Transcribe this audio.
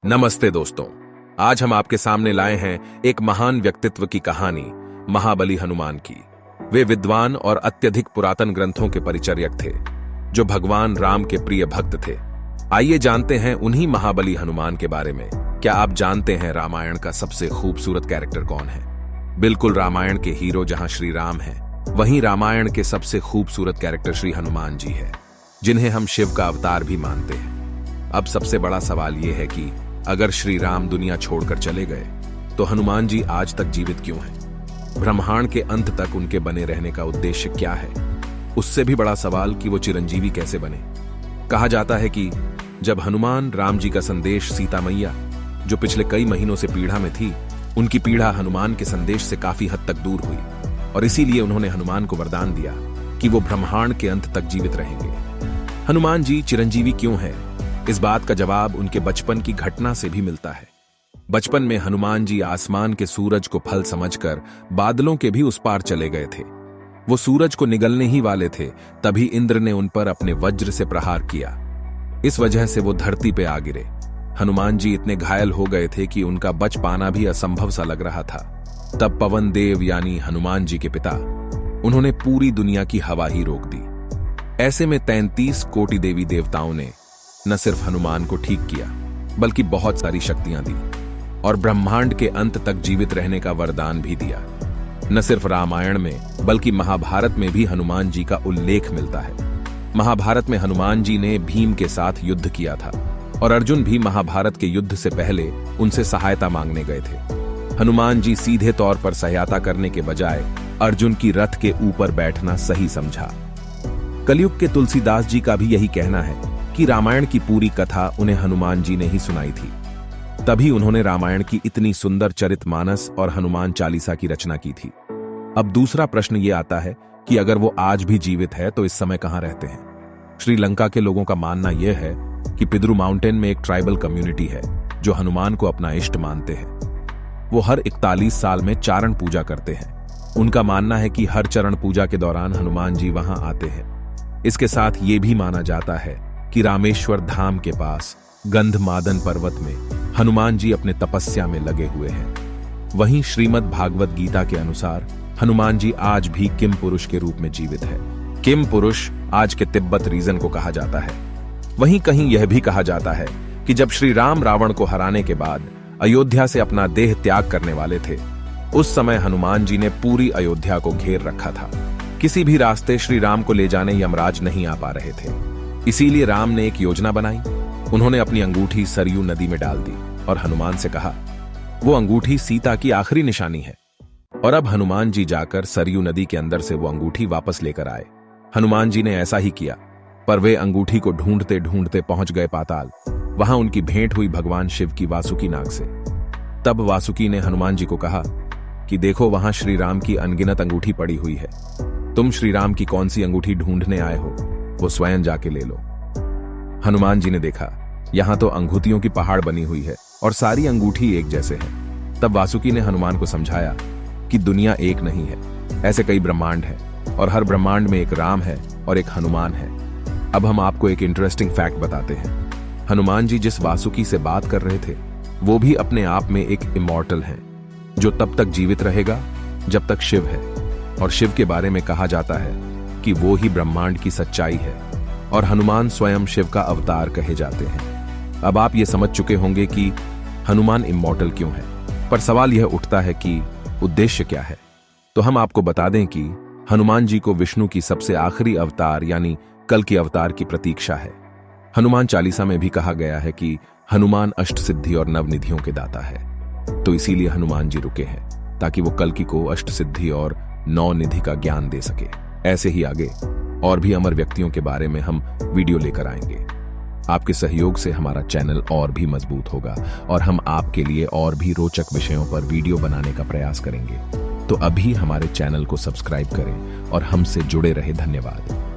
नमस्ते दोस्तों, आज हम आपके सामने लाए हैं एक महान व्यक्तित्व की कहानी, महाबली हनुमान की। वे विद्वान और अत्यधिक पुरातन ग्रंथों के परिचर्यक थे, जो भगवान राम के प्रिय भक्त थे। आइए जानते हैं उन्हीं महाबली हनुमान के बारे में। क्या आप जानते हैं रामायण का सबसे खूबसूरत कैरेक्टर कौन है? बिल्कुल, रामायण के हीरो जहां श्री राम हैं, वहीं रामायण के सबसे खूबसूरत कैरेक्टर श्री हनुमान जी है, जिन्हें हम शिव का अवतार भी मानते हैं। अब सबसे बड़ा सवाल यह है कि अगर श्री राम दुनिया छोड़कर चले गए तो हनुमान जी आज तक जीवित क्यों हैं? ब्रह्मांड के अंत तक उनके बने रहने का उद्देश्य क्या है? उससे भी बड़ा सवाल कि वो चिरंजीवी कैसे बने। कहा जाता है कि जब हनुमान राम जी का संदेश सीता मैया, जो पिछले कई महीनों से पीड़ा में थी, उनकी पीड़ा हनुमान के संदेश से काफी हद तक दूर हुई और इसीलिए उन्होंने हनुमान को वरदान दिया कि वो ब्रह्मांड के अंत तक जीवित रहेंगे। हनुमान जी चिरंजीवी क्यों है? इस बात का जवाब उनके बचपन की घटना से भी मिलता है। बचपन में हनुमान जी आसमान के सूरज को फल समझकर बादलों के भी उस पार चले गए थे। वो सूरज को निगलने ही वाले थे, तभी इंद्र ने उन पर अपने वज्र से प्रहार किया। इस वजह से वो धरती पे आ गिरे। हनुमान जी इतने घायल हो गए थे कि उनका बच पाना भी असंभव सा लग रहा था। तब पवन देव यानी हनुमान जी के पिता, उन्होंने पूरी दुनिया की हवा ही रोक दी। ऐसे में 33 कोटि देवी देवताओं ने न सिर्फ हनुमान को ठीक किया, बल्कि बहुत सारी शक्तियां दी और ब्रह्मांड के अंत तक जीवित रहने का वरदान भी दिया। न सिर्फ रामायण में, बल्कि महाभारत में भी हनुमान जी का उल्लेख मिलता है। महाभारत में हनुमान जी ने भीम के साथ युद्ध किया था और अर्जुन भी महाभारत के युद्ध से पहले उनसे सहायता मांगने गए थे। हनुमान जी सीधे तौर पर सहायता करने के बजाय अर्जुन की रथ के ऊपर बैठना सही समझा। कलयुग के तुलसीदास जी का भी यही कहना है कि रामायण की पूरी कथा उन्हें हनुमान जी ने ही सुनाई थी। तभी उन्होंने रामायण की इतनी सुंदर चरितमानस और हनुमान चालीसा की रचना की थी। अब दूसरा प्रश्न ये आता है कि अगर वो आज भी जीवित है तो इस समय कहां रहते हैं? श्रीलंका के लोगों का मानना यह है कि पिद्रू माउंटेन में एक ट्राइबल कम्युनिटी है जो हनुमान को अपना इष्ट मानते हैं। वो हर 41 साल में चारण पूजा करते हैं। उनका मानना है कि हर चरण पूजा के दौरान हनुमान जी वहां आते हैं। इसके साथ ये भी माना जाता है कि रामेश्वर धाम के पास गंधमादन पर्वत में हनुमान जी अपने तपस्या में लगे हुए हैं। वहीं श्रीमद् भागवत गीता के अनुसार हनुमान जी आज भी किम पुरुष के रूप में जीवित है। किम पुरुष आज के तिब्बत रीजन को कहा जाता है। वहीं कहीं यह भी कहा जाता है कि जब श्री राम रावण को हराने के बाद अयोध्या से अपना देह त्याग करने वाले थे, उस समय हनुमान जी ने पूरी अयोध्या को घेर रखा था। किसी भी रास्ते श्री राम को ले जाने यमराज नहीं आ पा रहे थे। इसीलिए राम ने एक योजना बनाई। उन्होंने अपनी अंगूठी सरयू नदी में डाल दी और हनुमान से कहा, वो अंगूठी सीता की आखिरी निशानी है। और अब हनुमान जी जाकर सरयू नदी के अंदर से वो अंगूठी वापस लेकर आए। हनुमान जी ने ऐसा ही किया, पर वे अंगूठी को ढूंढते ढूंढते पहुंच गए पाताल। वहां उनकी भेंट हुई भगवान शिव की वासुकी नाग से। तब वासुकी ने हनुमान जी को कहा कि देखो, वहां श्री राम की अनगिनत अंगूठी पड़ी हुई है। तुम श्री राम की कौन सी अंगूठी ढूंढने आए हो, वो स्वयं जाके ले लो। हनुमान जी ने देखा, यहां तो अंगूठियों की पहाड़ बनी हुई है और सारी अंगूठी एक जैसे हैं। तब वासुकी ने हनुमान को समझाया कि दुनिया एक नहीं है, ऐसे कई ब्रह्मांड हैं और हर ब्रह्मांड में एक राम है और एक हनुमान है। अब हम आपको एक इंटरेस्टिंग फैक्ट बताते हैं। हनुमान जी जिस वासुकी से बात कर रहे थे, वो भी अपने आप में एक इमॉर्टल है, जो तब तक जीवित रहेगा जब तक शिव है। और शिव के बारे में कहा जाता है कि वो ही ब्रह्मांड की सच्चाई है और हनुमान स्वयं शिव का अवतार कहे जाते हैं। अब आप ये समझ चुके होंगे कि हनुमान इमॉर्टल क्यों है, पर सवाल यह उठता है कि उद्देश्य क्या है। तो हम आपको बता दें कि हनुमान जी को विष्णु की सबसे आखिरी अवतार यानी कल की अवतार की प्रतीक्षा है। हनुमान चालीसा में भी कहा गया है कि हनुमान अष्ट सिद्धि और नवनिधियों के दाता है। तो इसीलिए हनुमान जी रुके हैं ताकि वो कल्कि को अष्ट सिद्धि और 9 निधि का ज्ञान दे सके। ऐसे ही आगे और भी अमर व्यक्तियों के बारे में हम वीडियो लेकर आएंगे। आपके सहयोग से हमारा चैनल और भी मजबूत होगा और हम आपके लिए और भी रोचक विषयों पर वीडियो बनाने का प्रयास करेंगे। तो अभी हमारे चैनल को सब्सक्राइब करें और हमसे जुड़े रहे। धन्यवाद।